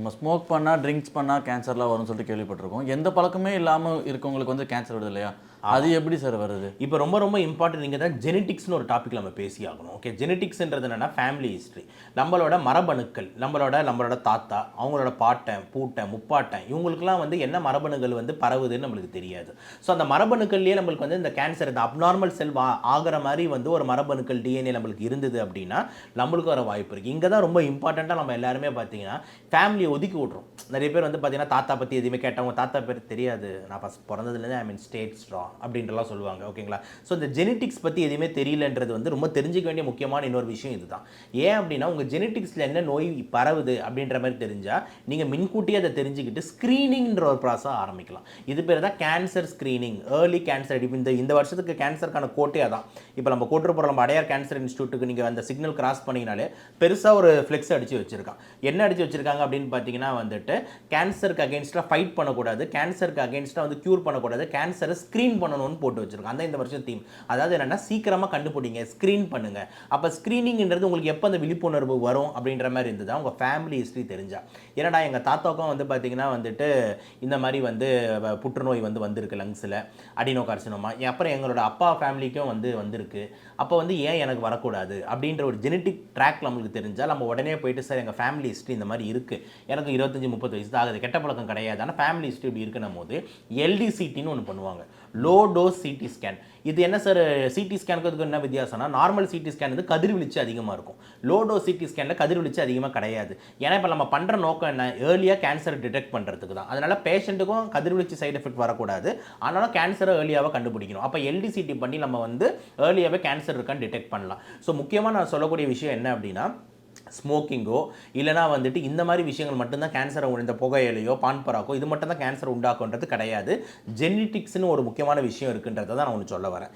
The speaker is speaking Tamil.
நம்ம ஸ்மோக் பண்ணால் ட்ரிங்க்ஸ் பண்ணால் கேன்சர்லாம் வரும்னு சொல்லிட்டு கேள்விப்பட்டிருக்கோம். எந்த பழக்கமே இல்லாமல் இருக்கவங்களுக்கு வந்து கேன்சர் வருது இல்லையா? அது எப்படி சார் வருது? இப்போ ரொம்ப ரொம்ப இம்பார்ட்டன்ட் நீங்கள் தான் ஜெனட்டிக்ஸ்னு ஒரு டாபிக் நம்ம பேசி ஆகணும். ஓகே, ஜெனட்டிக்ஸ்ன்றது என்னன்னா ஃபேமிலி ஹிஸ்ட்ரி. நம்மளோட மரபணுக்கள், நம்மளோட தாத்தா, அவங்களோட பாட்டன், பூட்டன், முப்பாட்டன் இவங்களுக்குலாம் வந்து என்ன மரபணுக்கள் வந்து பரவுதுன்னு நம்மளுக்கு தெரியாது. ஸோ அந்த மரபணுக்கள்லேயே நம்மளுக்கு வந்து இந்த கேன்சர், இந்த அப்நார்மல் செல் ஆகிற மாதிரி வந்து ஒரு மரபணுக்கள் டிஎன்ஏ நம்மளுக்கு இருந்தது அப்படின்னா நம்மளுக்கு வர வாய்ப்பு இருக்குது. இங்கே தான் ரொம்ப இம்பார்ட்டண்ட்டாக நம்ம எல்லாருமே பார்த்தீங்கன்னா ஃபேமிலியை ஒதுக்கி விட்றோம். நிறைய பேர் வந்து பார்த்தீங்கன்னா தாத்தா பற்றி எதுவுமே கேட்டவங்க தாத்தா பேர் தெரியாது, நான் ஃபஸ்ட் பிறந்ததுலேருந்து ஐ மீன் ஸ்டேட் ஸ்ட்ரா அப்படின்றலாம் சொல்லுவாங்க. ஓகேங்களா? ஸோ இந்த ஜெனட்டிக்ஸ் பற்றி எதுவுமே தெரியலன்றது வந்து ரொம்ப தெரிஞ்சிக்க வேண்டிய முக்கியமான இன்னொரு விஷயம் இதுதான். ஏன் அப்படின்னா உங்கள் ஜெனட்டிக்ஸில் என்ன நோய் பரவுது அப்படின்ற மாதிரி தெரிஞ்சால் நீங்கள் முன்கூட்டியே அதை தெரிஞ்சுக்கிட்டு ஸ்க்ரீனிங்ன்ற ஒரு ப்ராசஸ் ஆரம்பிக்கலாம். இது பேர் தான் கேன்சர் ஸ்க்ரீனிங், ஏர்லி கேன்சர். இந்த வருஷத்துக்கு கேன்சருக்கான கோட்டே அதான். இப்போ நம்ம கூட்டுற போகிற நம்ம அடையார் கேன்சர் இன்ஸ்டியூட்டுக்கு நீங்கள் அந்த சிக்னல் கிராஸ் பண்ணிங்கனாலே பெருசாக ஒரு ஃப்ளெக்ஸ் அடித்து வச்சுருக்கான். என்ன அடித்து வச்சுருக்காங்க அப்படின்னு பார்த்தீங்கன்னா வந்துட்டு கேன்சருக்கு அகேன்ஸ்டாக ஃபைட் பண்ணக்கூடாது, கேன்சருக்கு அகேன்ஸ்டாக வந்து க்யூர் பண்ணக்கூடாது, கேன்சரை ஸ்க்ரீன் பண்ணணும்னு போட்டு வச்சிருக்காங்க. அந்த இந்த வருஷம் தீம் அதாவது என்னன்னா சீக்கிரமாக கண்டுபிடிங்க, ஸ்க்ரீன் பண்ணுங்க. அப்போ ஸ்க்ரீனிங்ன்றது உங்களுக்கு எப்போ அந்த விழிப்புணர்வு வரும் அப்படின்ற மாதிரி இருந்தது உங்கள் ஃபேமிலி ஹிஸ்ட்ரி தெரிஞ்சா. ஏன்னா எங்கள் தாத்தாவுக்கும் வந்து பார்த்தீங்கன்னா வந்துட்டு இந்த மாதிரி வந்து புற்றுநோய் வந்து வந்திருக்கு லங்ஸில், அடினோகார்சினோமா. அப்புறம் எங்களோட அப்பா ஃபேமிலிக்கும் வந்து வந்திருக்கு. அப்போ வந்து ஏன் எனக்கு வரக்கூடாது அப்படின்ற ஒரு ஜெனட்டிக் ட்ராக் நம்மளுக்கு தெரிஞ்சால் நம்ம உடனே போயிட்டு சார் எங்கள் ஃபேமிலி ஹிஸ்ட்ரி இந்த மாதிரி இருக்குது, எனக்கு 25-30 வயசு தான் ஆகுது, கெட்ட பழக்கம் கிடையாது, ஆனால் ஃபேமிலி ஹிஸ்ட்ரி இப்படி இருக்குன்னும் போது எல்டிசிடின்னு ஒன்று பண்ணுவாங்க, லோ டோஸ் சிடி ஸ்கேன். இது என்ன சார் சிடி ஸ்கேனுக்கு என்ன வித்தியாசம்னா நார்மல் சிடி ஸ்கேன் வந்து கதிர்வீச்சு அதிகமாக இருக்கும், லோ டோஸ் சிடி ஸ்கேனில் கதிர்வீச்சு அதிகமாக கிடையாது. ஏன்னா இப்போ நம்ம பண்ணுற நோக்கம் என்ன, ஏர்லியாக கேன்சர் டிடெக்ட் பண்ணுறதுக்கு தான். அதனால் பேஷண்ட்டுக்கும் கதிர்வீச்சு சைடு எஃபெக்ட் வரக்கூடாது, ஆனாலும் கேன்சரை ஏர்லியாகவே கண்டுபிடிக்கணும். அப்போ எல்டிசிடி பண்ணி நம்ம வந்து ஏர்லியாகவே கேன்சர் இருக்கான்னு டிடெக்ட் பண்ணலாம். ஸோ முக்கியமாக நான் சொல்லக்கூடிய விஷயம் என்ன அப்படின்னா ஸ்மோக்கிங்கோ இல்லைனா வந்துட்டு இந்த மாதிரி விஷயங்கள் மட்டும்தான் கேன்சரை, இந்த புகையிலையோ பான்பராக்கோ இது மட்டும் தான் கேன்சர் உண்டாக்குன்றது கிடையாது. ஜெனட்டிக்ஸ்னு ஒரு முக்கியமான விஷயம் இருக்குன்றதை தான் நான் ஒன்று சொல்ல வரேன்.